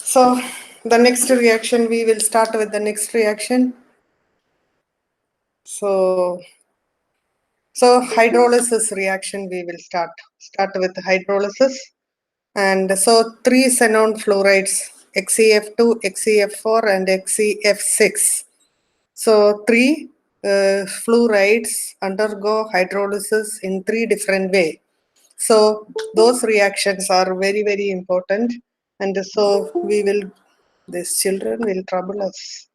So the next reaction, we will start with the next reaction. So hydrolysis reaction, we will start with hydrolysis. And so 3 xenon fluorides, XeF2, XeF4, and XeF6. So 3 fluorides undergo hydrolysis in 3 different ways. So those reactions are very, very important. And so these children will trouble us.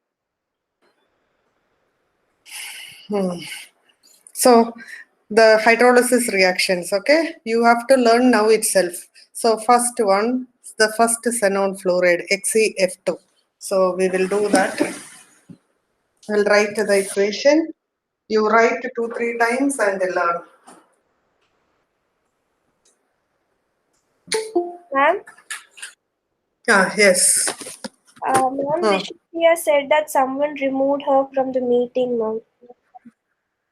So the hydrolysis reactions, okay? You have to learn now itself. So first one, the first xenon fluoride, XeF2. So we will do that. We'll write the equation. You write 2-3 times and learn. Ma'am? Yes. Ma'am, Vishnupriya said that someone removed her from the meeting, ma'am.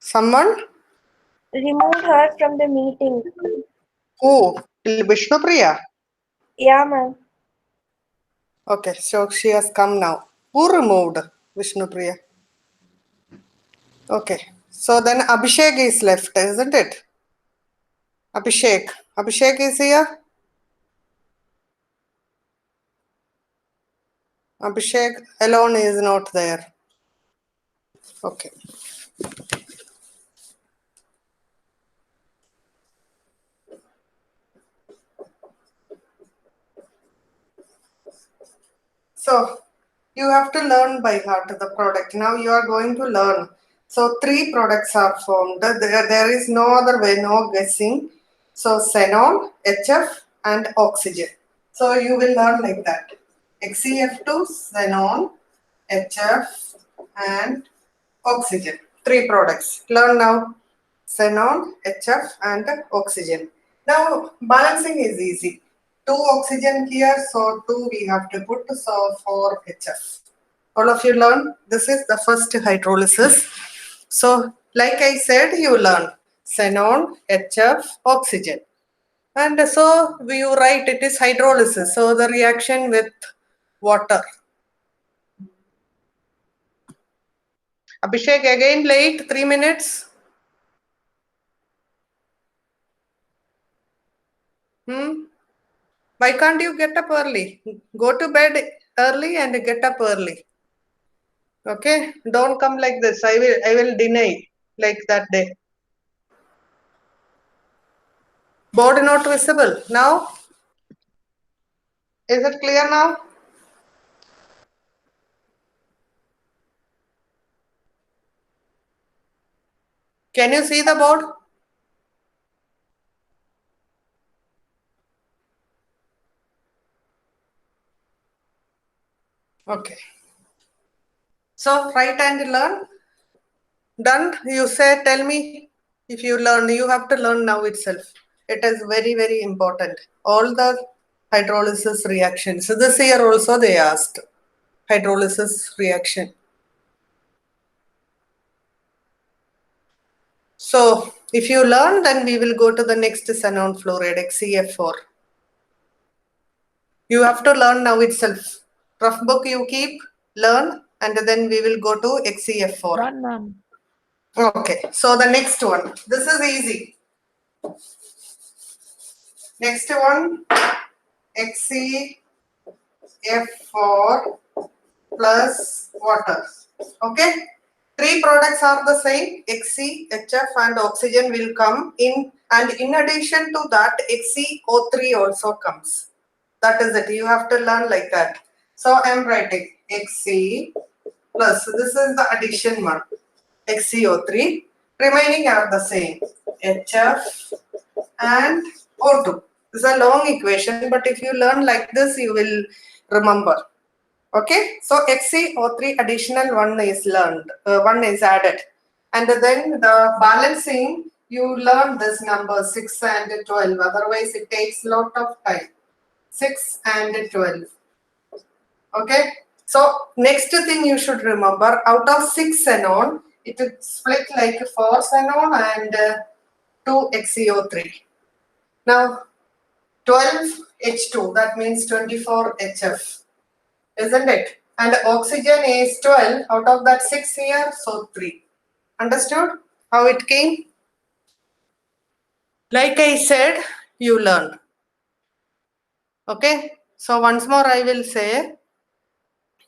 Someone? Removed her from the meeting. Who? Vishnupriya? Yeah, ma'am. Okay, so she has come now. Who removed Vishnupriya? Okay, so then Abhishek is left, isn't it? Abhishek. Abhishek is here? Abhishek alone is not there. Okay. So you have to learn by heart the product. Now you are going to learn. So 3 products are formed. There is no other way, no guessing. So xenon, HF, and oxygen. So you will learn like that. XeF2, xenon, HF, and oxygen. 3 products. Learn now. Xenon, HF, and oxygen. Now balancing is easy. 2 oxygen here, so 2 we have to put, so 4 HF. All of you learn. This is the first hydrolysis. So like I said, you learn xenon, HF, oxygen. And so you write it is hydrolysis. So the reaction with water. Abhishek again late, 3 minutes. Why can't you get up early? Go to bed early and get up early. Okay? Don't come like this. I will deny like that day. Board not visible. Now? Is it clear now? Can you see the board? Okay. So write and learn. Done. You say, tell me if you learn. You have to learn now itself. It is very, very important. All the hydrolysis reactions. So this year also they asked hydrolysis reaction. So if you learn, then we will go to the next xenon fluoride, XeF4. You have to learn now itself. Rough book you keep, learn, and then we will go to XeF4. Done, ma'am. Okay, so the next one. This is easy. Next one, XeF4 plus water. Okay, 3 products are the same. Xe, HF, and oxygen will come in, and in addition to that, XeO3 also comes. That is it. You have to learn like that. So I am writing Xe plus, this is the addition one, XeO3. Remaining are the same, HF and O2. This is a long equation, but if you learn like this, you will remember. Okay, so XeO3 additional one is learned, one is added, and then the balancing, you learn this number 6 and 12. Otherwise, it takes lot of time. 6 and 12. Okay, so next thing you should remember, out of 6 xenon, it will split like 4 xenon and 2 XeO3. Now 12 H2, that means 24 HF. isn't it? And oxygen is 12, out of that 6 here, so 3. Understood how it came? Like I said, you learn. Okay, so once more I will say,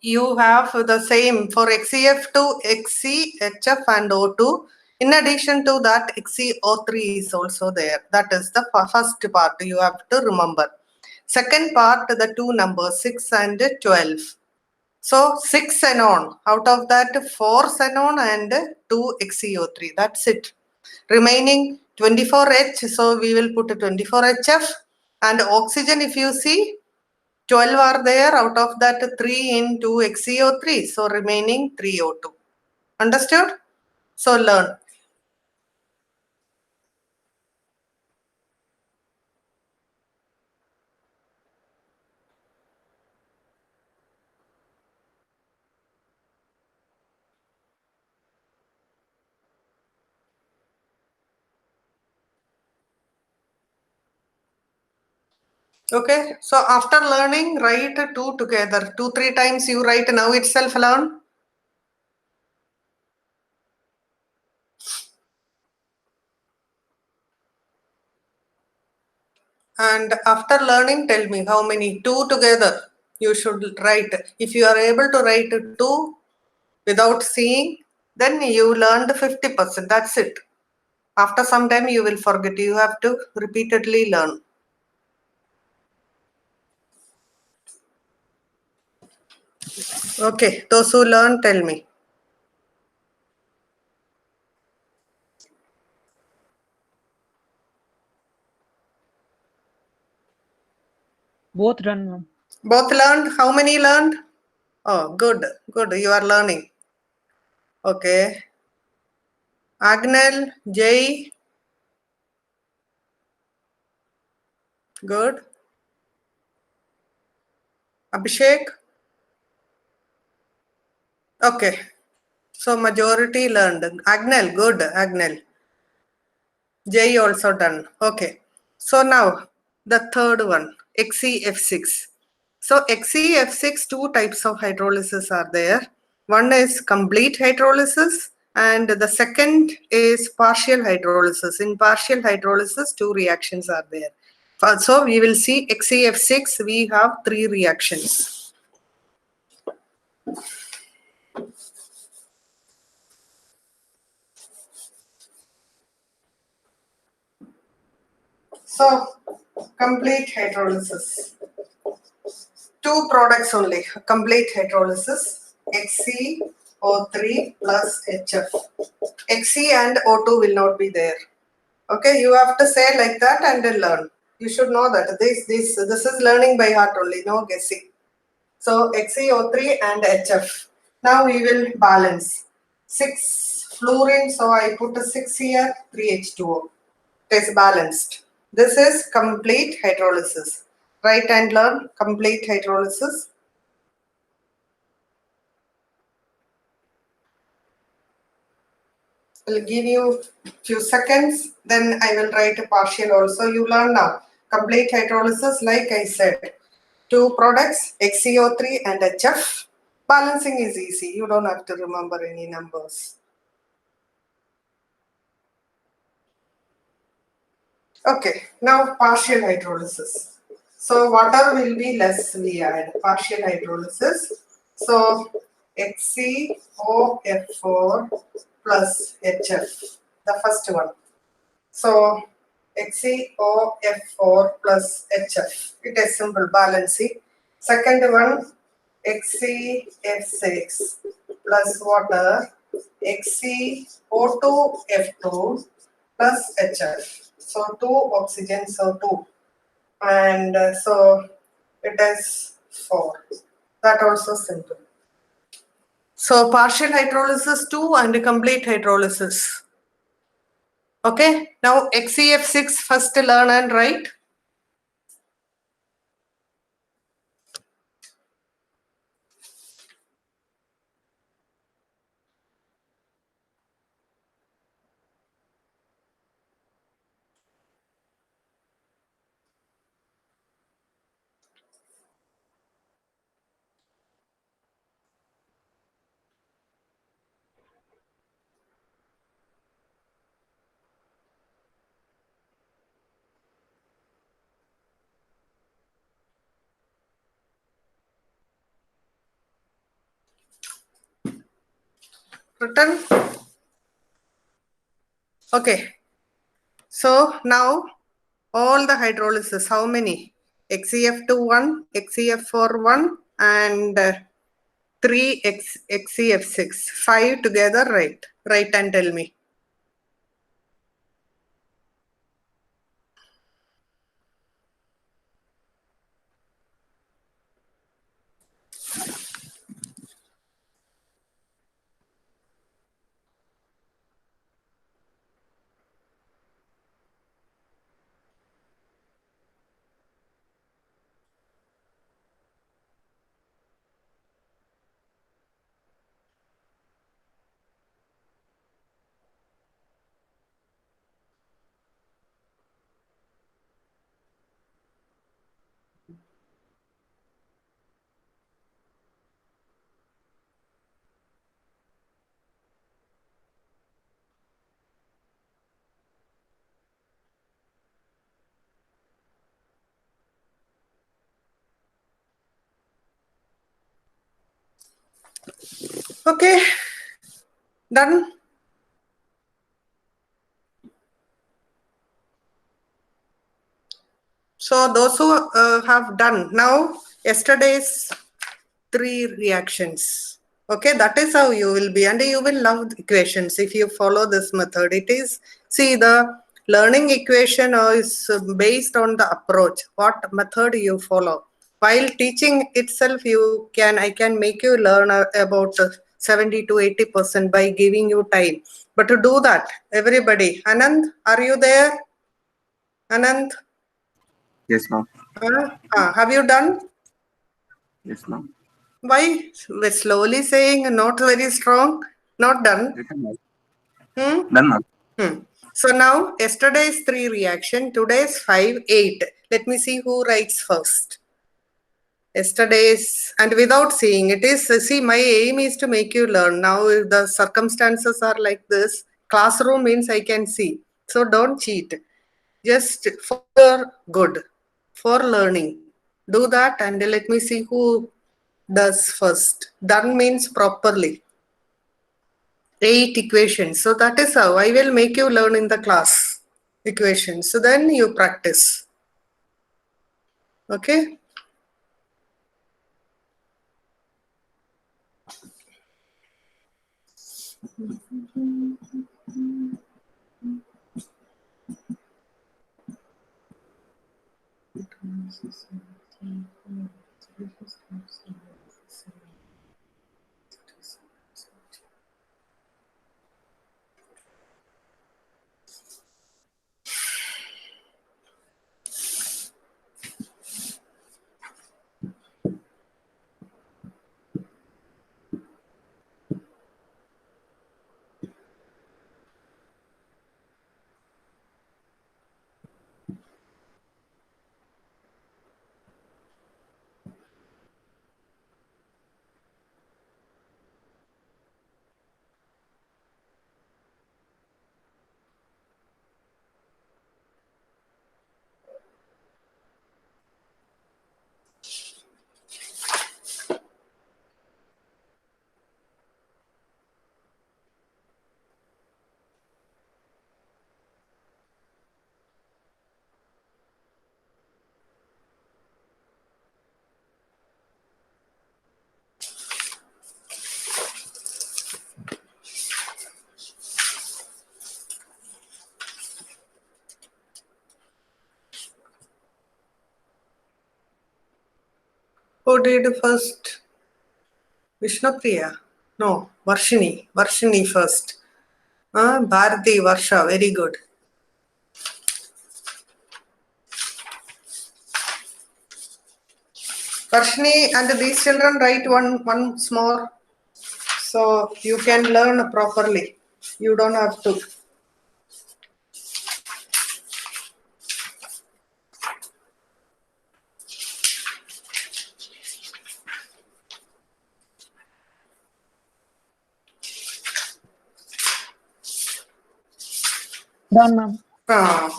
you have the same for XCF2, XC, HF and O2. In addition to that, XeO3 is also there. That is the first part you have to remember. Second part, the two numbers 6 and 12. So 6 xenon, out of that 4 xenon and 2 XeO3. That's it. Remaining 24H, so we will put 24HF. And oxygen, if you see, 12 are there, out of that 3 into XeO3, so remaining 3O2. Understood? So learn. Okay, so after learning, write 2 together. 2, 3 times you write now itself learn. And after learning, tell me how many. 2 together you should write. If you are able to write 2 without seeing, then you learned 50%. That's it. After some time, you will forget. You have to repeatedly learn. Okay, those who learn, tell me. Both done, ma'am. Both learned? How many learned? Oh, good, good. You are learning. Okay. Agnel, Jay. Good. Abhishek. Okay. So majority learned. Agnel, good. Agnel. Jay also done. Okay. So now the third one, XeF6. So XeF6, two types of hydrolysis are there. One is complete hydrolysis and the second is partial hydrolysis. In partial hydrolysis, two reactions are there. So we will see XeF6, we have 3 reactions. So complete hydrolysis. 2 products only, complete hydrolysis, XeO3 plus HF. Xe and O2 will not be there. Okay, you have to say like that and then learn. You should know that. This is learning by heart only, no guessing. So XeO3 and HF. Now we will balance. 6 fluorine, so I put a 6 here, 3H2O. It is balanced. This is complete hydrolysis. Write and learn complete hydrolysis. I'll give you few seconds, then I will write a partial also. You learn now. Complete hydrolysis, like I said. 2 products, XeO3 and HF. Balancing is easy. You don't have to remember any numbers. Okay, now partial hydrolysis. So water will be less, we add partial hydrolysis. So XeOF4 plus HF, the first one. So XeOF4 plus HF, it is simple balancing. Second one, XeF6 plus water, XeO2F2 plus HF. So 2 oxygen, so 2. And so it is 4. That also simple. So partial hydrolysis 2 and complete hydrolysis. Okay, now XeF6 first learn and write. Written? Okay. So now all the hydrolysis, how many? XCF2 1, XCF4 1, and 3 XCF6. 5 together, right? Write and tell me. Okay, done. So those who have done now yesterday's 3 reactions. Okay, that is how you will be, and you will love equations if you follow this method. It is, see, the learning equation is based on the approach, what method you follow. While teaching itself, I can make you learn about 70 to 80% by giving you time. But to do that, everybody, Anand, are you there? Anand? Yes, ma'am. Have you done? Yes, ma'am. Why? We're slowly saying not very strong, not done. Written, ma'am. Hmm? Done, ma'am. So now yesterday's 3 reaction, today's 5, 8. Let me see who writes first. Yesterday's, and without seeing it is, see, my aim is to make you learn. Now the circumstances are like this. Classroom means I can see. So don't cheat. Just for good, for learning. Do that and let me see who does first. Done means properly. 8 equations. So that is how I will make you learn in the class equations. So then you practice. Okay. Who did first? Vishnupriya? No, Varshini. Varshini first. Bharati, Varsha, very good. Varshini and these children write once more. So you can learn properly. You don't have to. Done, ma'am.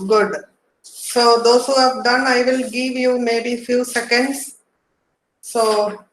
Good. So those who have done, I will give you maybe few seconds. So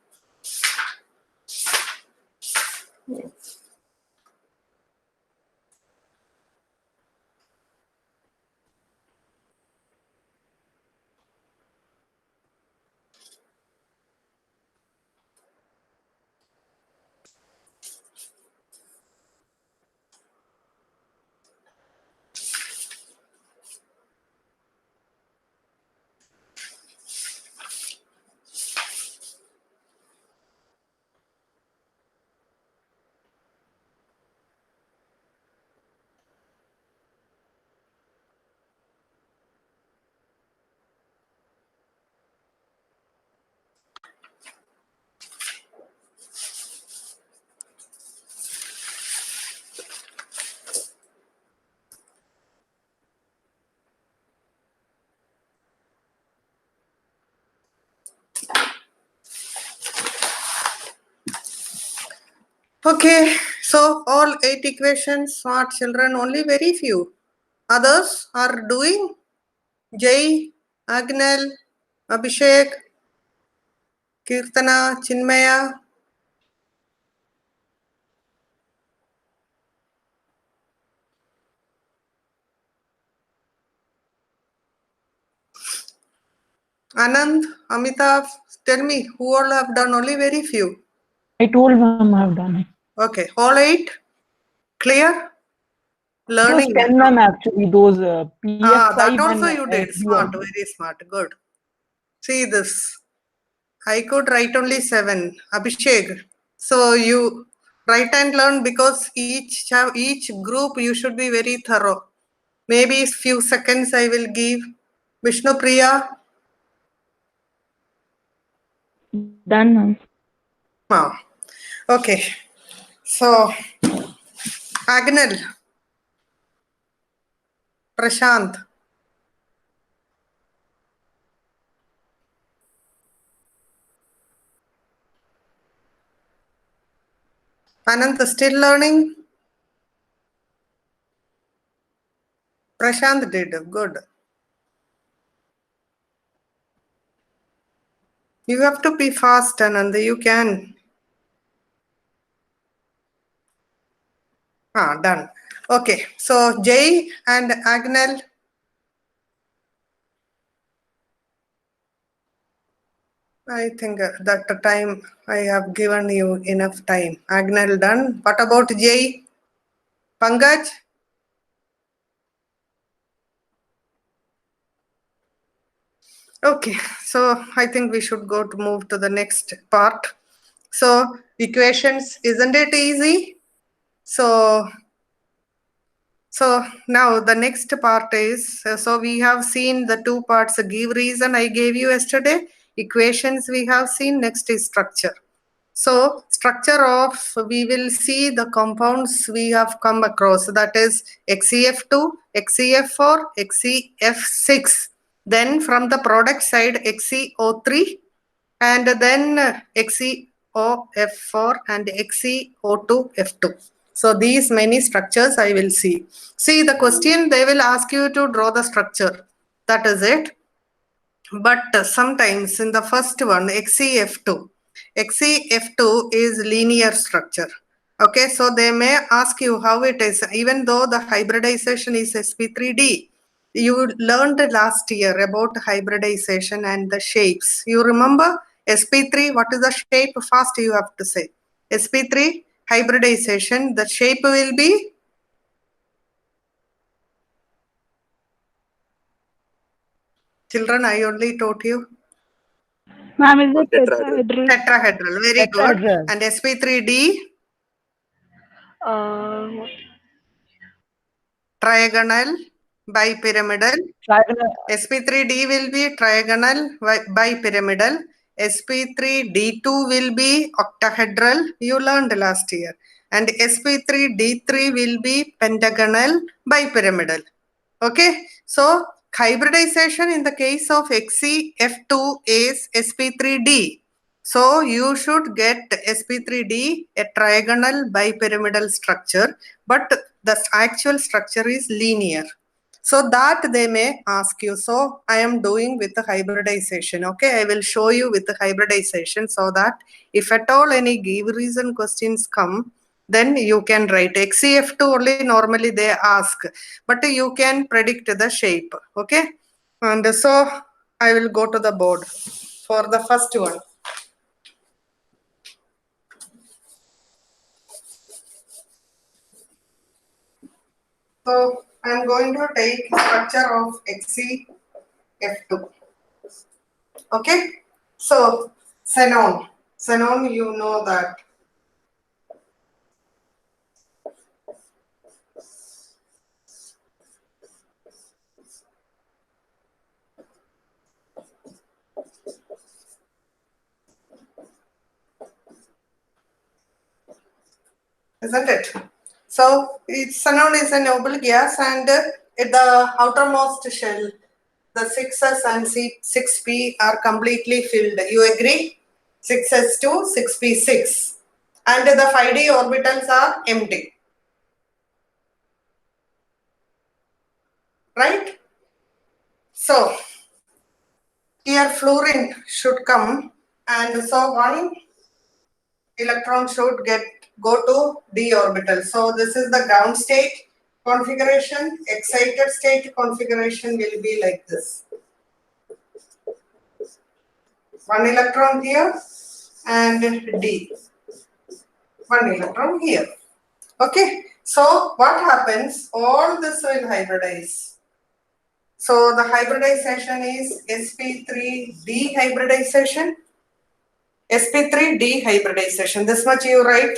Okay, so all 8 equations, smart children, only very few. Others are doing. Jay, Agnel, Abhishek, Kirtana, Chinmaya. Anand, Amitav, tell me who all have done, only very few. I told ma'am I have done it. Okay, all 8 clear? It was Learning. 10 ma'am actually, those PF5 that also and you did. FU Smart, also. very smart. Good. See this. I could write only 7. Abhishek. So you write and learn, because each group you should be very thorough. Maybe few seconds I will give. Vishnu Priya. Done, ma'am. Ah, okay. So Agnel, Prashant. Anant still learning? Prashant did. Good. You have to be fast, Anand. You can. Done. Okay. So Jay and Agnel. I think that the time I have given you enough time. Agnel done. What about Jay? Pankaj? Okay, so I think we should go to move to the next part. So equations, isn't it easy? So now the next part is, so we have seen the 2 parts, give reason I gave you yesterday, equations we have seen, next is structure. So structure of, we will see the compounds we have come across, that is XeF2, XeF4, XeF6. Then from the product side, XeO3, and then XeOF4 and XeO2F2. So these many structures I will see. See the question, they will ask you to draw the structure. That is it. But sometimes in the first one, XeF2 is linear structure. Okay, so they may ask you how it is, even though the hybridization is sp3d. You learned last year about hybridization and the shapes. You remember sp3, what is the shape? Fast you have to say. sp3 hybridization, the shape will be? Children, I only taught you. Ma'am, is it Tetrahedral. tetrahedral? Tetrahedral, very good. Tetrahedral. And sp3d? What? Trigonal, bipyramidal. Trigonal. sp3d will be trigonal, bipyramidal. sp3d2 will be octahedral, you learned last year. And sp3d3 will be pentagonal, bipyramidal. Okay, so hybridization in the case of XeF2 is sp3d. So you should get sp3d, a trigonal bipyramidal structure, but the actual structure is linear. So that they may ask you. So I am doing with the hybridization. Okay, I will show you with the hybridization, so that if at all any give reason questions come, then you can write. XeF2 only normally they ask, but you can predict the shape. Okay, and so I will go to the board for the first one. So I am going to take structure of XeF2. Okay, so xenon, you know that. Isn't it? So xenon is a noble gas, and at the outermost shell, the 6s and 6p are completely filled. You agree? 6s to 6p6. and the 5d orbitals are empty. Right? So, here fluorine should come, and so one electron should go to d orbital. So this is the ground state configuration. Excited state configuration will be like this. One electron here and d. One electron here. Okay. So what happens? All this will hybridize. So the hybridization is sp3 dehybridization. sp3 dehybridization. This much you write.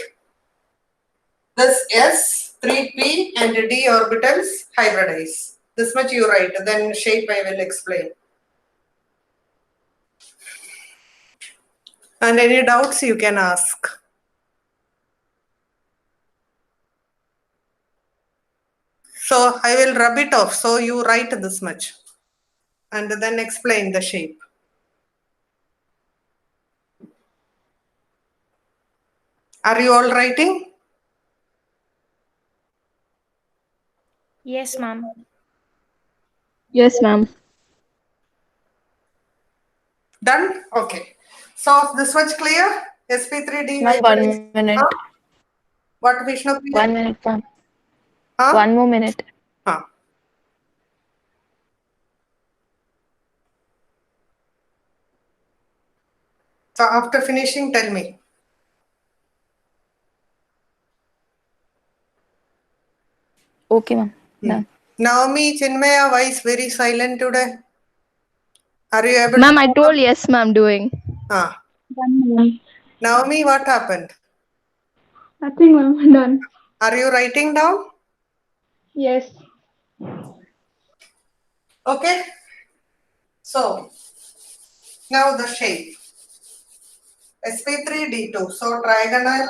This S, 3p and d orbitals hybridize. This much you write. Then shape I will explain. And any doubts you can ask. So I will rub it off. So you write this much and then explain the shape. Are you all writing? Yes, ma'am. Yes, ma'am. Done? Okay. So this much clear? sp3d. Ma'am, 1 minute. Huh? What Vishnu? 1 minute, ma'am. Huh? 1 more minute. Huh. So after finishing, tell me. Okay, ma'am. Done. Naomi, Chinmaya, why is very silent today? Are you able Ma'am, to? I told yes, ma'am, doing. Ah. Naomi, what happened? Nothing, ma'am. Done. Are you writing down? Yes. Okay. So now the shape. sp3d2. So trigonal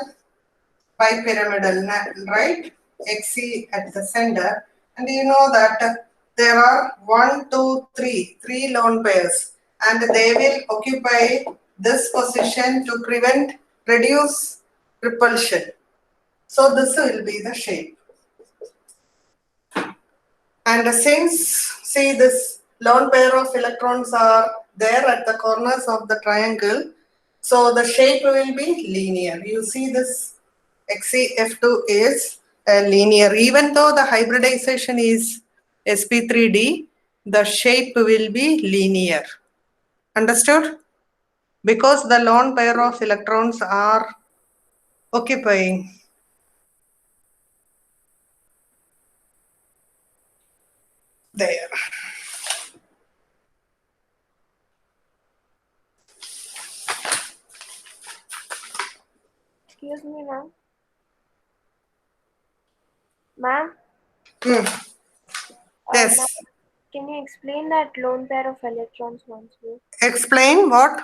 bipyramidal, right? XC at the center. And you know that there are 1, 2, 3, 3 lone pairs, and they will occupy this position to reduce repulsion. So this will be the shape. And since, see, this lone pair of electrons are there at the corners of the triangle, so the shape will be linear. You see this XeF2 is linear. Even though the hybridization is sp3d, the shape will be linear. Understood? Because the lone pair of electrons are occupying there. Excuse me, ma'am. Ma'am? Hmm. Yes. Ma'am, can you explain that lone pair of electrons once more? Explain what?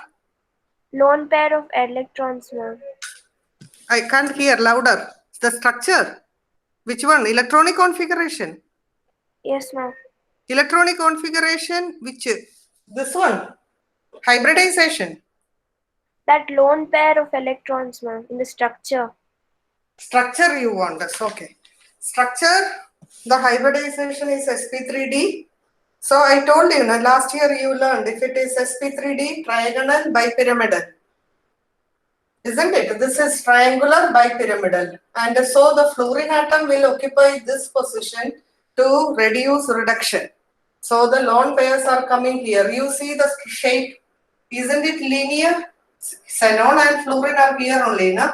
Lone pair of electrons, ma'am. I can't hear louder. The structure. Which one? Electronic configuration. Yes, ma'am. Electronic configuration, which? This one. Hybridization. That lone pair of electrons, ma'am, in the structure. Structure you want us. Okay. Structure, the hybridization is sp3d. So I told you, last year you learned if it is sp3d, trigonal bipyramidal. Isn't it? This is triangular bipyramidal. And so the fluorine atom will occupy this position to reduce reduction. So the lone pairs are coming here. You see the shape. Isn't it linear? Xenon and fluorine are here only, na?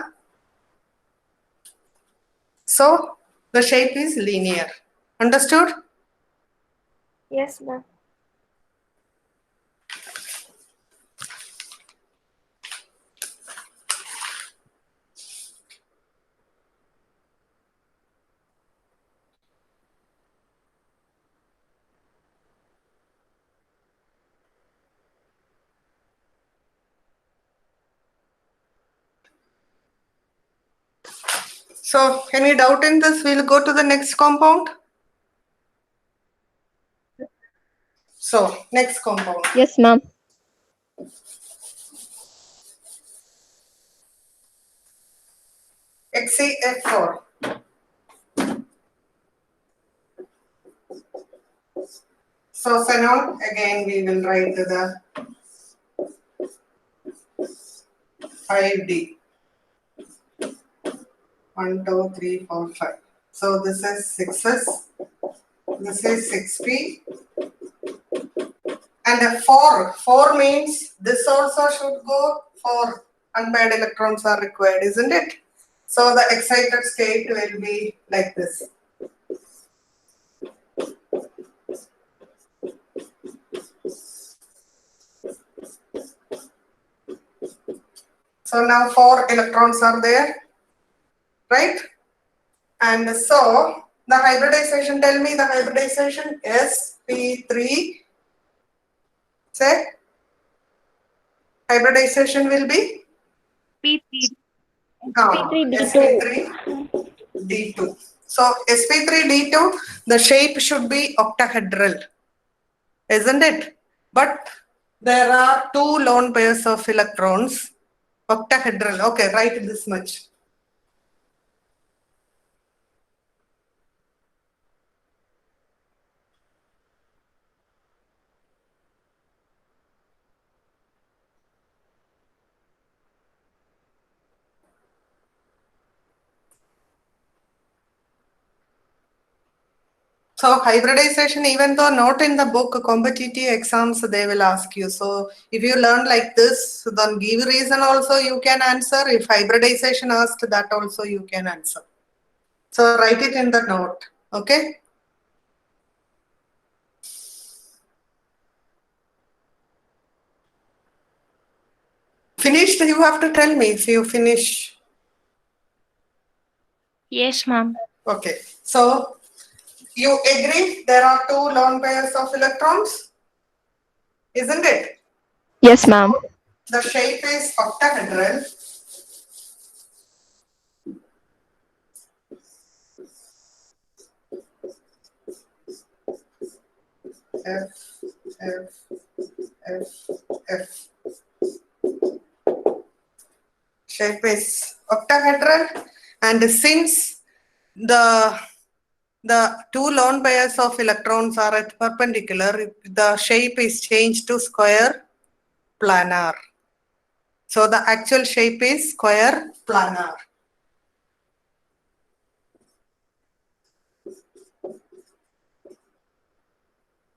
So the shape is linear. Understood? Yes, ma'am. So any doubt in this? We'll go to the next compound. So next compound. Yes, ma'am. XeF4. So xenon, again we will write the 5D. 1, 2, 3, 4, 5. So this is 6s. This is 6p. And a 4. 4 means this also should go. 4 unpaired electrons are required, isn't it? So the excited state will be like this. So now 4 electrons are there, right? And so the hybridization, tell me the hybridization sp3, say hybridization will be P3. sp3d2. So sp3d2, the shape should be octahedral, isn't it? But there are 2 lone pairs of electrons, octahedral. Okay, write this much. So hybridization, even though not in the book, competitive exams, they will ask you. So if you learn like this, then give reason also you can answer. If hybridization asked, that also you can answer. So write it in the note, okay? Finished, you have to tell me if you finish. Yes, ma'am. Okay, so you agree there are 2 lone pairs of electrons, isn't it? Yes, ma'am. The shape is octahedral. F, F, F, F. Shape is octahedral, and since the 2 lone pairs of electrons are at perpendicular, the shape is changed to square planar. So the actual shape is square planar.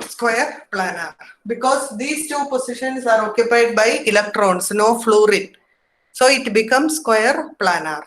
Square planar, because these 2 positions are occupied by electrons, no fluorine. So it becomes square planar.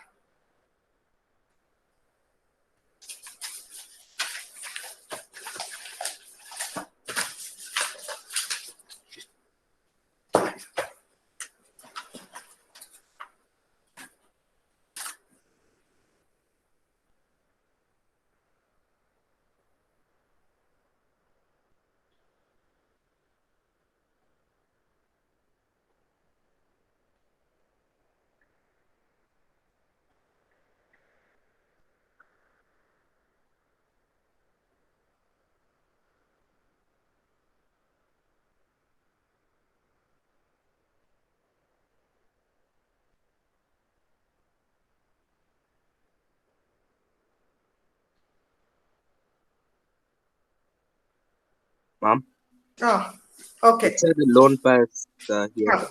Ma'am, Oh, okay. which are the lone pairs here?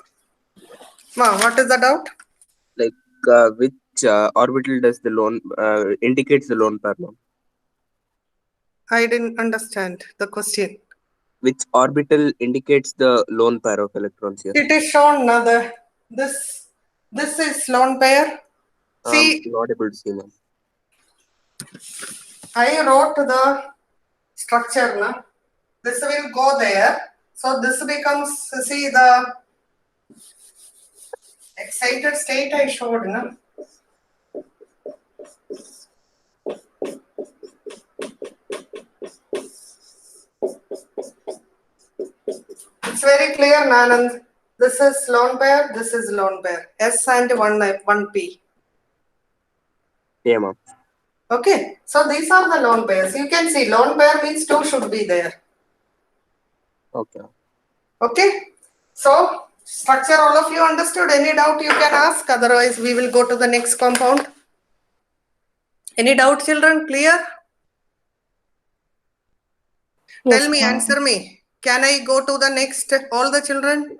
Ma, what is the doubt? Like which orbital does the lone indicates the lone pair, ma'am? I didn't understand the question. Which orbital indicates the lone pair of electrons here? It is shown now this is lone pair. See, Not able to see, ma'am. I wrote the structure now. This will go there. So this becomes, see the excited state I showed now. It's very clear, Nanand. This is lone pair, this is lone pair. S and 1p. Yeah, ma'am. Okay, so these are the lone pairs. You can see lone pair means 2 should be there. Okay. Okay, so structure all of you understood. Any doubt you can ask, otherwise we will go to the next compound. Any doubt, children? Clear? Yes, Tell me, ma'am. answer me. Can I go to the next? All the children?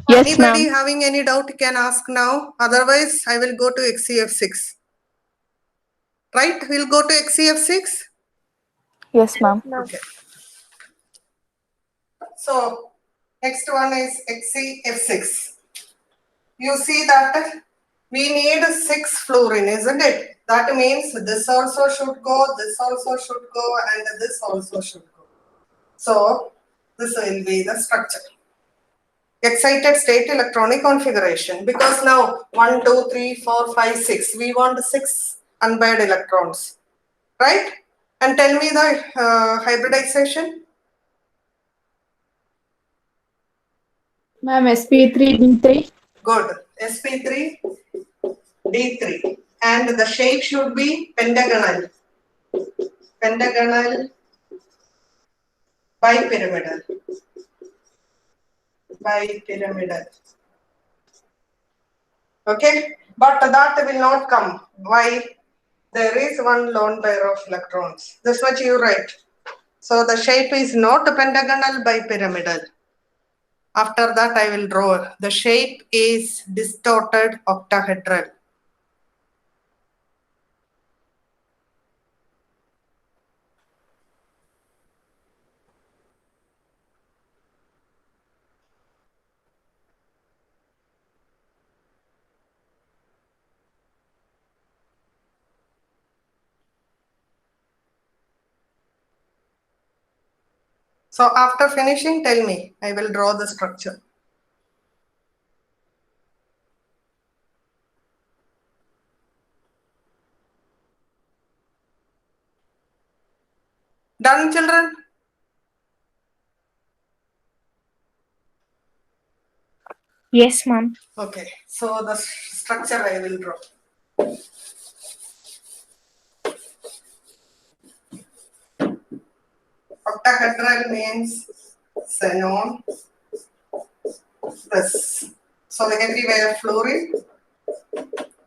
Yes, Anybody ma'am. having any doubt can ask now. Otherwise, I will go to XCF6. Right? We'll go to XCF6. Yes, ma'am. Okay. So, next one is XCF6. You see that we need 6 fluorine, isn't it? That means this also should go, this also should go, and this also should go. So, this will be the structure. Excited state electronic configuration, because now 1, 2, 3, 4, 5, 6. We want 6 unpaired electrons, right? And tell me the hybridization. Ma'am, sp3d3. Good. sp3 d3, and the shape should be pentagonal. Pentagonal bipyramidal. Bipyramidal. Okay, but that will not come. Why? There is one lone pair of electrons. That's what you write. So the shape is not pentagonal bipyramidal. After that, I will draw. The shape is distorted octahedral. So after finishing, tell me. I will draw the structure. Done, children? Yes, ma'am. Okay, so the structure I will draw. Octahedral means xenon plus. So everywhere fluorine.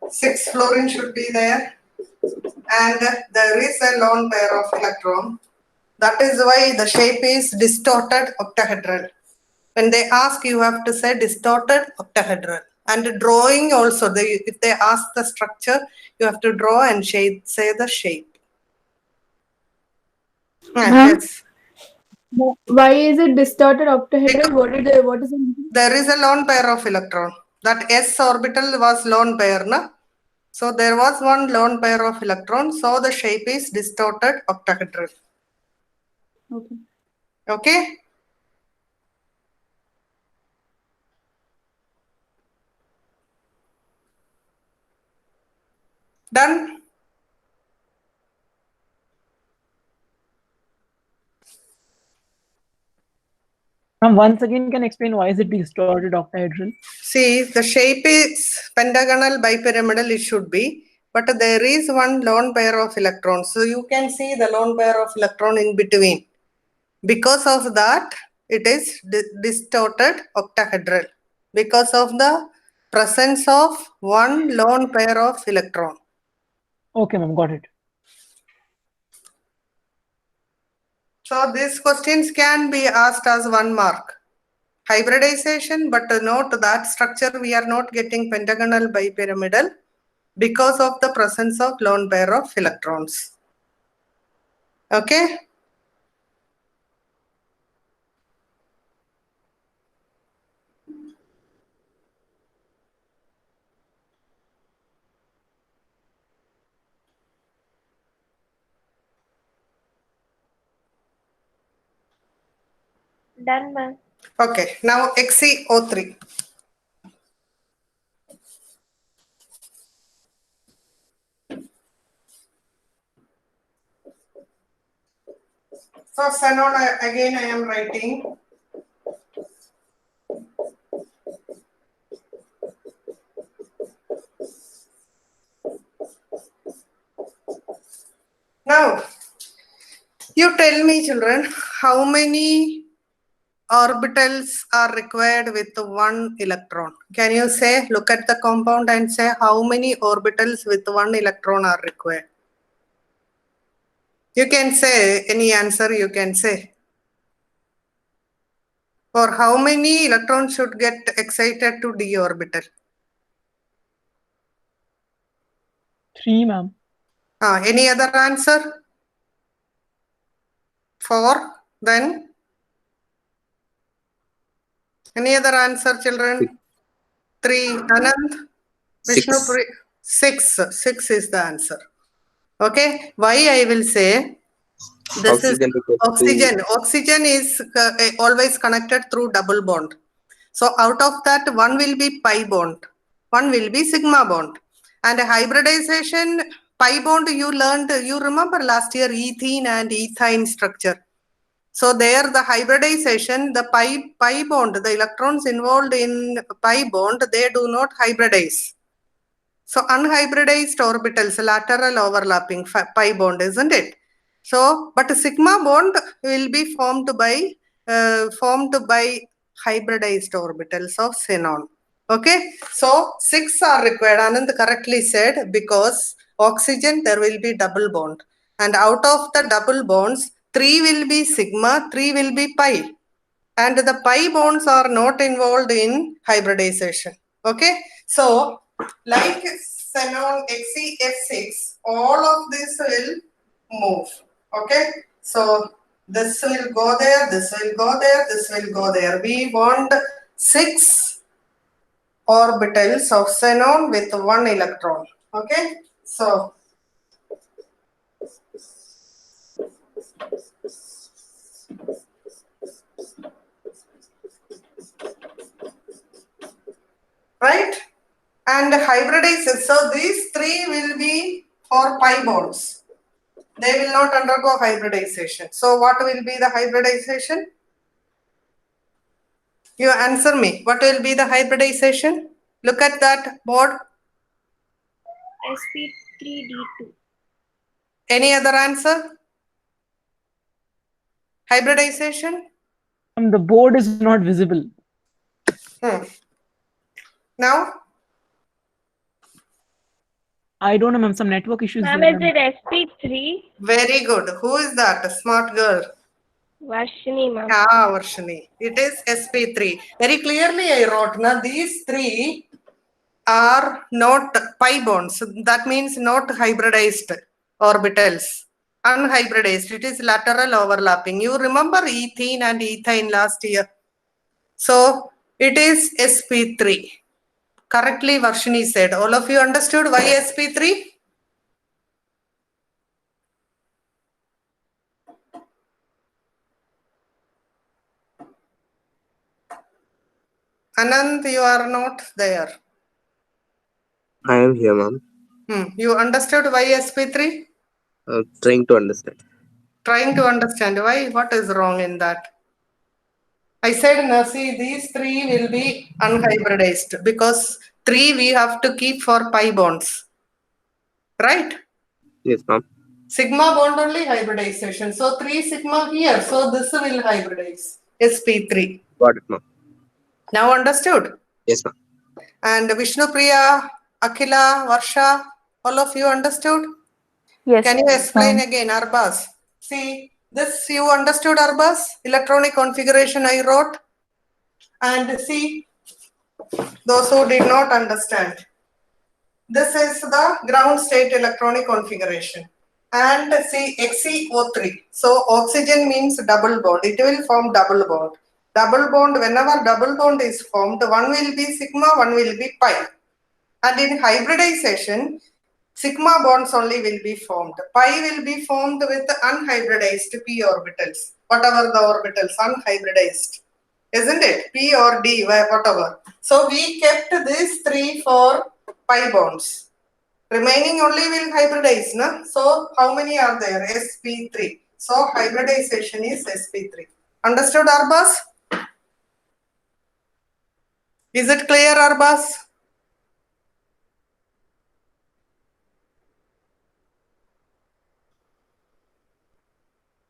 6 fluorine should be there. And there is a lone pair of electron. That is why the shape is distorted octahedral. When they ask, you have to say distorted octahedral. And drawing also, if they ask the structure, you have to draw and say the shape. Ma'am? Yes. Why is it distorted octahedral? What is it? There is a lone pair of electron. That s orbital was lone pair, na? So there was one lone pair of electrons. So the shape is distorted octahedral. Okay. Okay? Done? Once again, can explain why is it distorted octahedral? See, the shape is pentagonal bipyramidal, it should be. But there is one lone pair of electrons. So you can see the lone pair of electron in between. Because of that, it is distorted octahedral. Because of the presence of one lone pair of electron. Okay, ma'am, got it. So these questions can be asked as 1 mark. Hybridization, but note that structure we are not getting pentagonal bipyramidal because of the presence of lone pair of electrons. Okay? Done, ma'am. Okay, now XeO3. So xenon, again I am writing. Now, you tell me, children, how many orbitals are required with 1 electron? Can you say, look at the compound and say how many orbitals with 1 electron are required? You can say any answer you can say. Or how many electrons should get excited to d orbital? 3, ma'am. Any other answer? 4, then? Any other answer, children? 3, Anand? Vishnu, 6. 6 is the answer. Okay, why I will say this Oxygen is equals to oxygen. Oxygen is always connected through double bond. So out of that, one will be pi bond, one will be sigma bond. And hybridization, pi bond you learned, you remember last year ethene and ethine structure. So there the hybridization, the pi bond, the electrons involved in pi bond, they do not hybridize. So unhybridized orbitals, lateral overlapping pi bond, isn't it? So, but sigma bond will be formed by hybridized orbitals of xenon. Okay, so 6 are required. Anand correctly said, because oxygen there will be double bond, and out of the double bonds, 3 will be sigma, 3 will be pi, and the pi bonds are not involved in hybridization. Okay, so like xenon XeF6, all of this will move. Okay, so this will go there, this will go there, this will go there. We want 6 orbitals of xenon with 1 electron. Okay, so right, and hybridization. So these 3 will be for pi bonds. They will not undergo hybridization. So what will be the hybridization? You answer me. What will be the hybridization? Look at that board. sp3d2. Any other answer? Hybridization? The board is not visible. Now? I don't know, ma'am. Some network issues Ma'am, there, is ma'am. it sp3? Very good. Who is that? Smart girl. Varshini, ma'am. Varshini. It is sp3. Very clearly I wrote. Now these 3 are not pi bonds. That means not hybridized orbitals. Unhybridized. It is lateral overlapping. You remember ethene and ethine last year. So it is sp3. Correctly Varshini said. All of you understood why sp3? Anand, you are not there. I am here, ma'am. You understood why sp3? Trying to understand. Trying to understand why? What is wrong in that? I said, no, see, these 3 will be unhybridized because 3 we have to keep for pi bonds. Right? Yes, ma'am. Sigma bond only hybridization. So 3 sigma here. So this will hybridize. sp3. Got it, ma'am. Now understood? Yes, ma'am. And Vishnu Priya, Akhila, Varsha, all of you understood? Yes. Can you explain ma'am. again, Arbas? See, this you understood, Arbas? Electronic configuration I wrote. And see, those who did not understand. This is the ground state electronic configuration. And see, XeO3. So oxygen means double bond. It will form double bond. Double bond, whenever double bond is formed, one will be sigma, one will be pi. And in hybridization, sigma bonds only will be formed. Pi will be formed with unhybridized p orbitals. Whatever the orbitals, unhybridized. Isn't it? P or D, whatever. So we kept these 3 for pi bonds. Remaining only will hybridize. No? So how many are there? sp3. So hybridization is sp3. Understood, Arbas? Is it clear, Arbas?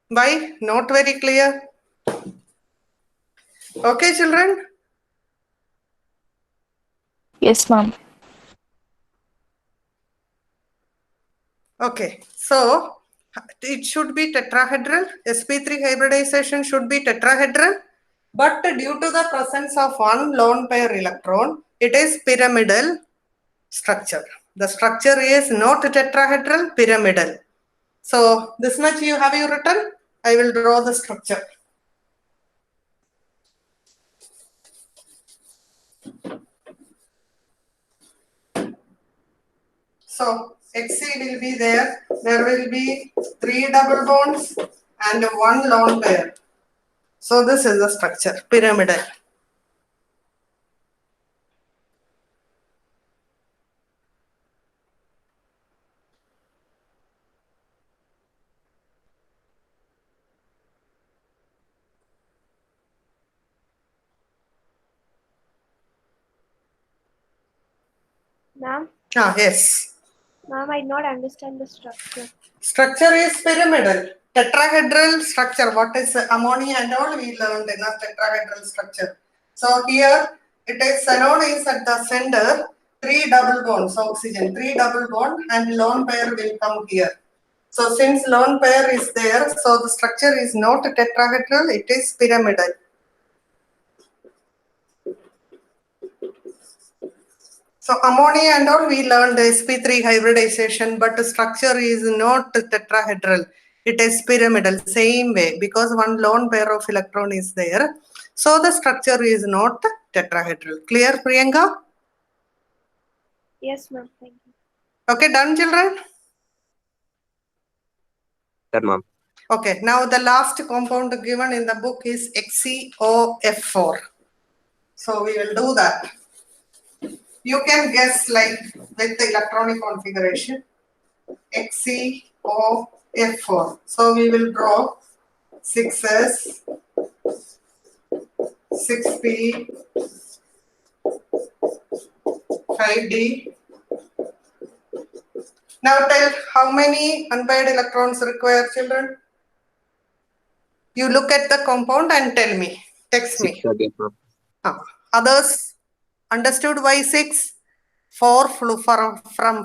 Why? Not very clear. Okay, children? Yes, ma'am. Okay, so it should be tetrahedral. sp3 hybridization should be tetrahedral. But due to the presence of one lone pair electron, it is pyramidal structure. The structure is not tetrahedral, pyramidal. So this much you have written. I will draw the structure. So Xc will be there. There will be 3 double bonds and 1 lone pair. So this is the structure, pyramidal. Ma'am, Yes. ma'am, I not understand the structure. Structure is pyramidal. Tetrahedral structure. What is ammonia and all we learned in a tetrahedral structure. So here it is xenon is at the center. 3 double bonds, oxygen, 3 double bond and lone pair will come here. So since lone pair is there, so the structure is not tetrahedral, it is pyramidal. So ammonia and all we learned sp3 hybridization, but the structure is not tetrahedral. It is pyramidal, same way, because one lone pair of electron is there. So the structure is not tetrahedral. Clear, Priyanka? Yes, ma'am. Thank you. Okay, done, children? Done, ma'am. Okay, now the last compound given in the book is XeOF4. So we will do that. You can guess like with the electronic configuration. XeOF4. So we will draw 6s, 6p, 5d. Now tell how many unpaired electrons require, children? You look at the compound and tell me. Text me. 6 again, ma'am. Others understood why 6? 4 from Six,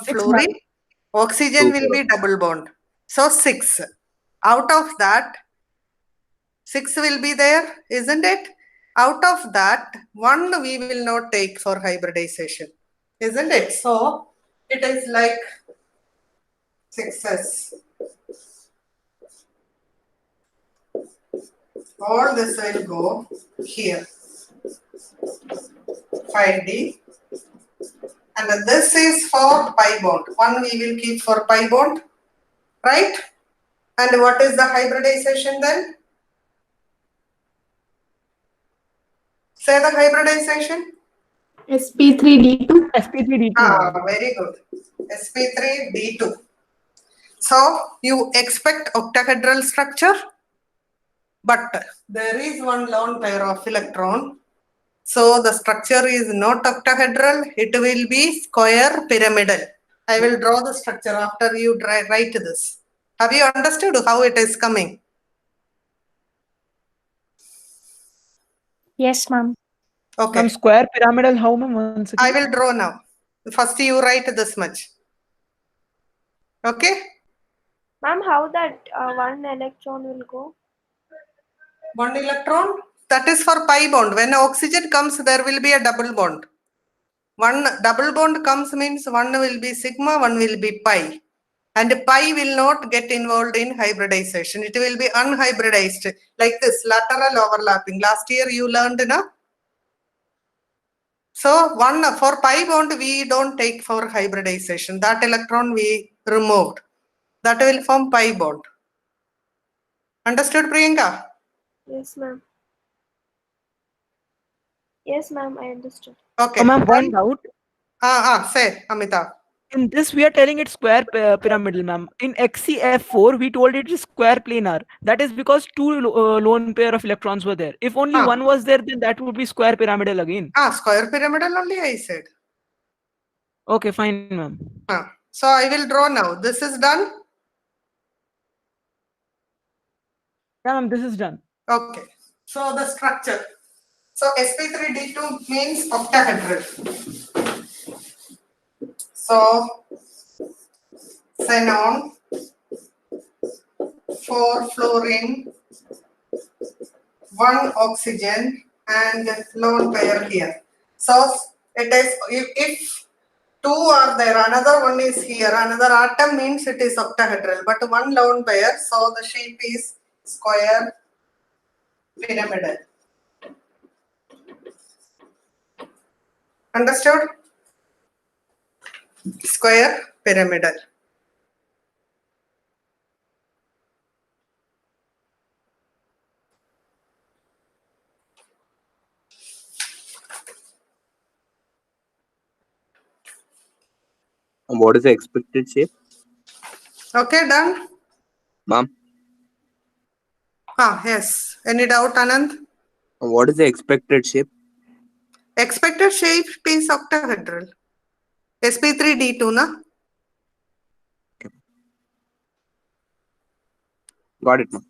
fluorine. Oxygen 2 will be double bond. So 6. Out of that, 6 will be there, isn't it? Out of that, 1 we will not take for hybridization, isn't it? So it is like 6s. All this will go here. 5d. And this is for pi bond. 1 we will keep for pi bond, right? And what is the hybridization then? Say the hybridization. sp3d2. sp3d2. Very good. sp3d2. So you expect octahedral structure, but there is one lone pair of electron. So the structure is not octahedral, it will be square pyramidal. I will draw the structure after you write this. Have you understood how it is coming? Yes, ma'am. Okay, Ma'am, square pyramidal, how ma'am? Once I again? will draw now. First you write this much. Okay, Ma'am, how that one electron will go? 1 electron, that is for pi bond. When oxygen comes, there will be a double bond. 1 double bond comes means 1 will be sigma, 1 will be pi. And pi will not get involved in hybridization. It will be unhybridized, like this, lateral overlapping. Last year you learned, na? So 1 for pi bond, we don't take for hybridization. That electron we removed. That will form pi bond. Understood, Priyanka? Yes, ma'am. Yes, ma'am, I understood. Okay. Ma'am, one doubt. Say, Amita. In this, we are telling it square pyramidal, ma'am. In XeF4, we told it is square planar. That is because 2 lone pair of electrons were there. If only one was there, then that would be square pyramidal again. Square pyramidal only I said. Okay, fine, ma'am. So I will draw now. This is done. Yeah, ma'am, this is done. Okay. So the structure. So sp3d2 means octahedral. So xenon 4 fluorine, 1 oxygen, and lone pair here. So it is if 2 are there, another one is here, another atom means it is octahedral, but 1 lone pair, so the shape is square pyramidal. Understood? Square pyramidal. And what is the expected shape? Okay, done? Ma'am, Yes. Any doubt, Anand? what is the expected shape? Expected shape is octahedral. sp3d2, na? Got it, ma'am.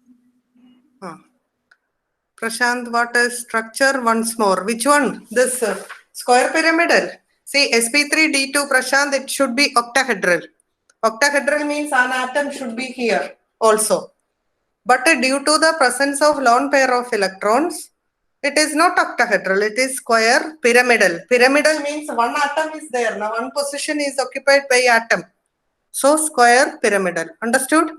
Prashant, what is structure? Once more. Which one? This square pyramidal. See, sp3d2, Prashant, it should be octahedral. Octahedral means an atom should be here also. But due to the presence of lone pair of electrons, it is not octahedral, it is square pyramidal. Pyramidal means one atom is there. Now one position is occupied by atom. So square pyramidal. Understood?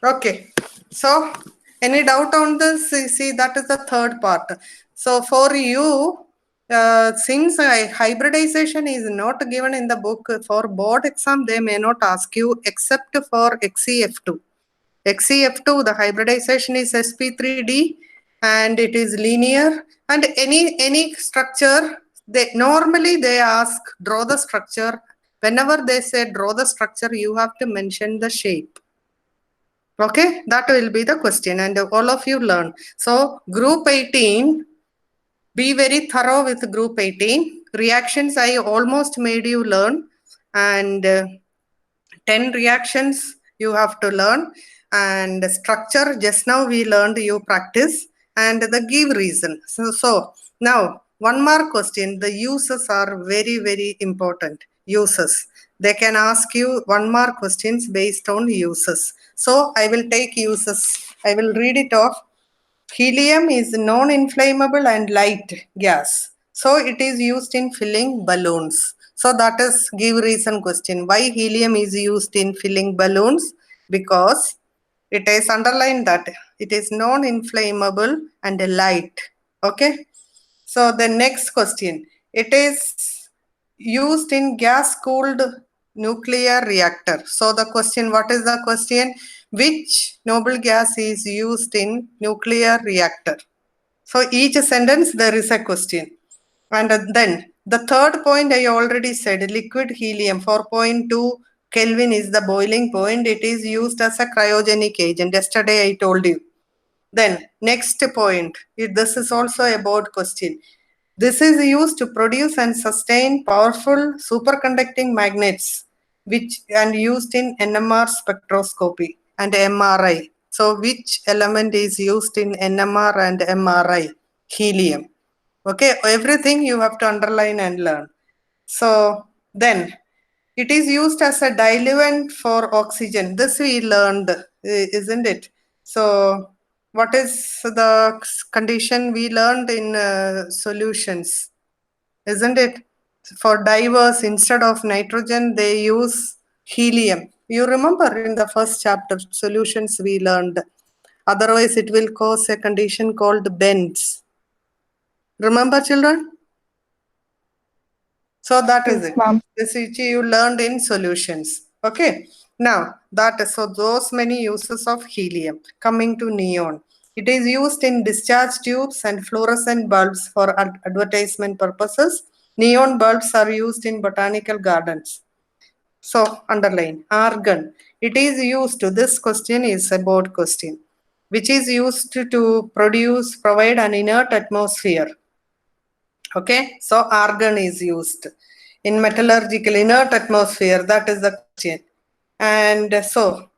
Okay. So any doubt on this? See, that is the third part. So for you, since hybridization is not given in the book, for board exam, they may not ask you except for XeF2. XeF2, the hybridization is sp3d and it is linear, and any structure, they normally they ask draw the structure. Whenever they say draw the structure, you have to mention the shape. Okay, that will be the question, and all of you learn. So group 18, be very thorough with group 18. Reactions I almost made you learn, and 10 reactions you have to learn, and structure just now we learned, you practice, and the give reason. So now 1 mark question, the uses are very, very important. Uses. They can ask you 1 mark questions based on uses. So I will take uses. I will read it off. Helium is non-inflammable and light gas. So it is used in filling balloons. So that is give reason question. Why helium is used in filling balloons? Because it is underlined that it is non-inflammable and light. Okay. So the next question. It is used in gas-cooled nuclear reactor. So the question, what is the question? Which noble gas is used in nuclear reactor? So each sentence there is a question. And then the third point I already said, liquid helium 4.2 Kelvin is the boiling point. It is used as a cryogenic agent. Yesterday I told you. Then next point, this is also a board question. This is used to produce and sustain powerful superconducting magnets, which and used in NMR spectroscopy and MRI. So which element is used in NMR and MRI? Helium. Okay, everything you have to underline and learn. So then it is used as a diluent for oxygen. This we learned, isn't it? So what is the condition we learned in solutions? Isn't it? For divers, instead of nitrogen, they use helium. You remember in the first chapter, solutions we learned. Otherwise, it will cause a condition called bends. Remember, children? So that is Yes, it. ma'am. This which you learned in solutions. Okay. Now that is so those many uses of helium. Coming to neon. It is used in discharge tubes and fluorescent bulbs for advertisement purposes. Neon bulbs are used in botanical gardens. So underline. Argon. It is used to, this question is a board question, which is used to provide an inert atmosphere. Okay, so argon is used in metallurgical inert atmosphere. That is the question. And so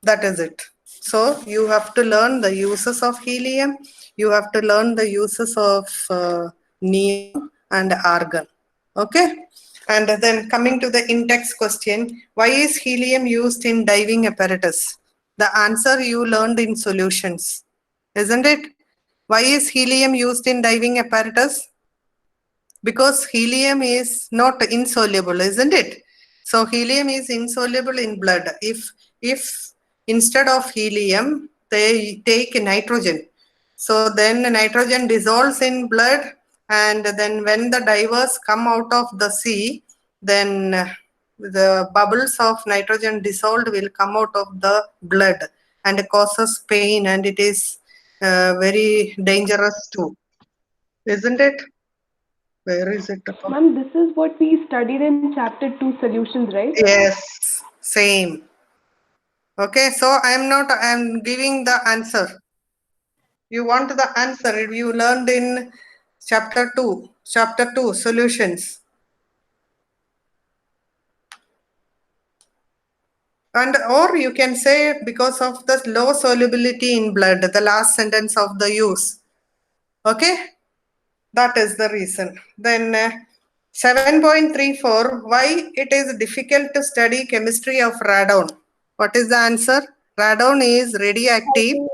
that is it. So you have to learn the uses of helium. You have to learn the uses of neon and argon. Okay. And then coming to the in-text question, why is helium used in diving apparatus? The answer you learned in solutions, isn't it? Why is helium used in diving apparatus? Because helium is not insoluble, isn't it? So helium is insoluble in blood. If instead of helium, they take nitrogen. So then nitrogen dissolves in blood, and then when the divers come out of the sea, then the bubbles of nitrogen dissolved will come out of the blood and causes pain, and it is very dangerous too, isn't it? Where is it? Ma'am, this is what we studied in chapter 2 solutions, right? Yes, same. Okay, so I'm giving the answer. You want the answer, you learned in chapter 2, solutions. And or you can say because of the low solubility in blood, the last sentence of the use. Okay, that is the reason. Then 7.34, why it is difficult to study chemistry of radon? What is the answer? Radon is radioactive.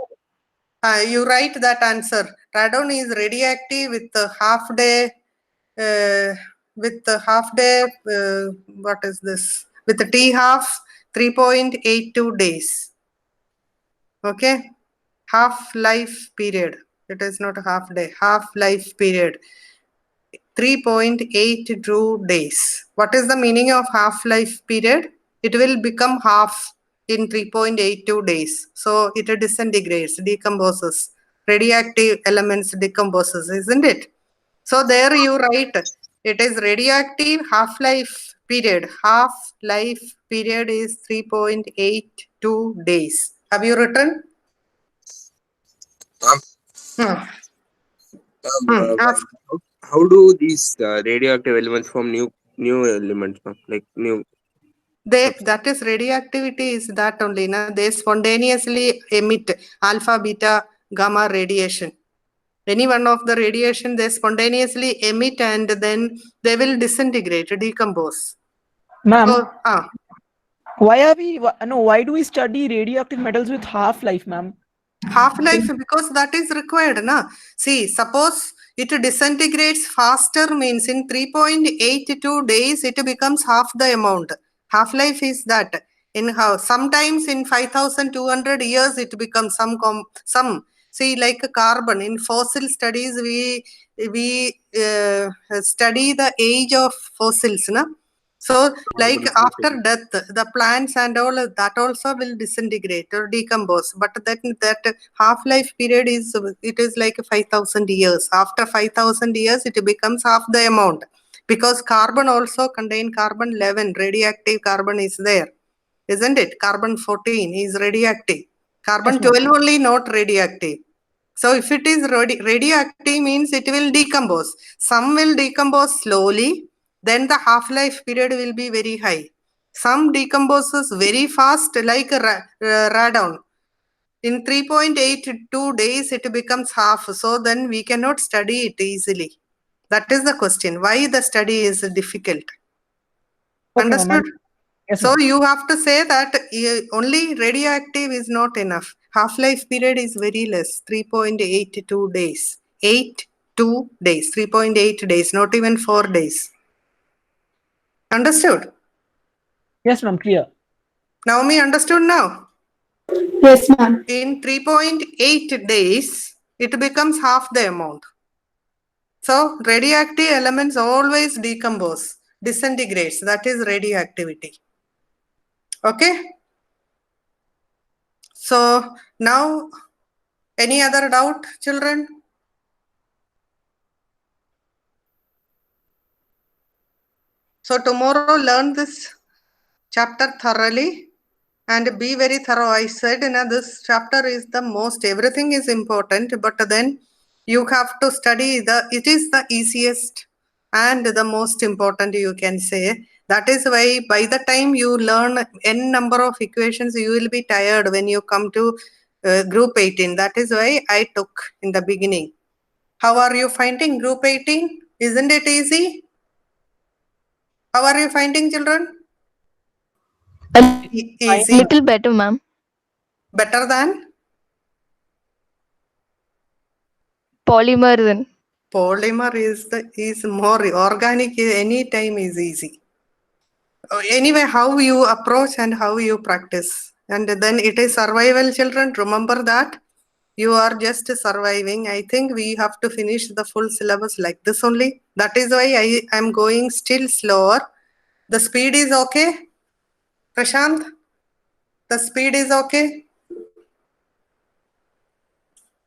You write that answer. Radon is radioactive with a half day, what is this? With a T half, 3.82 days. Okay, half-life period. It is not a half day, half-life period. 3.82 days. What is the meaning of half-life period? It will become half in 3.82 days. So it disintegrates, decomposes. Radioactive elements decomposes, isn't it? So there you write, it is radioactive half-life period. Half-life period is 3.82 days. Have you written? Ask. How do these radioactive elements form new elements, ma'am? Like new? That is radioactivity is that only. Na? They spontaneously emit alpha, beta, gamma radiation. Any one of the radiation they spontaneously emit and then they will disintegrate, decompose. Ma'am, So, why do we study radioactive metals with half-life, ma'am? half-life, because that is required. Na? See, suppose it disintegrates faster means in 3.82 days, it becomes half the amount. Half-life is that. In how sometimes in 5,200 years, it becomes some. See, like carbon in fossil studies, we study the age of fossils. Na? So, like after death, the plants and all that also will disintegrate or decompose. But that half-life period is like 5,000 years. After 5,000 years, it becomes half the amount because carbon also contain carbon 11. Radioactive carbon is there, isn't it? Carbon 14 is radioactive. Carbon 12 only not radioactive. So if it is radioactive means it will decompose. Some will decompose slowly. Then the half-life period will be very high. Some decomposes very fast like radon. In 3.82 days, it becomes half. So then we cannot study it easily. That is the question. Why the study is difficult? Okay, Understood? ma'am. Yes, So ma'am. you have to say that only radioactive is not enough. Half-life period is very less, 3.82 days. 2 days, 3.8 days, not even 4 days. Understood? Yes, ma'am. Clear. Naomi, understood now? Yes, ma'am. In 3.8 days, it becomes half the amount. So radioactive elements always decompose, disintegrates. That is radioactivity. Okay? So now, any other doubt, children? So tomorrow learn this chapter thoroughly and be very thorough. I said, this chapter is the most, everything is important, but then you have to study it is the easiest and the most important, you can say. That is why by the time you learn n number of equations, you will be tired when you come to group 18. That is why I took in the beginning. How are you finding group 18? Isn't it easy? How are you finding, children? A Easy. little better, ma'am. Better than? Polymer then. Polymer is more organic. Any time is easy. Anyway, how you approach and how you practice, and then it is survival, children. Remember that you are just surviving. I think we have to finish the full syllabus like this only. That is why I am going still slower. The speed is okay, Prashant. The speed is okay.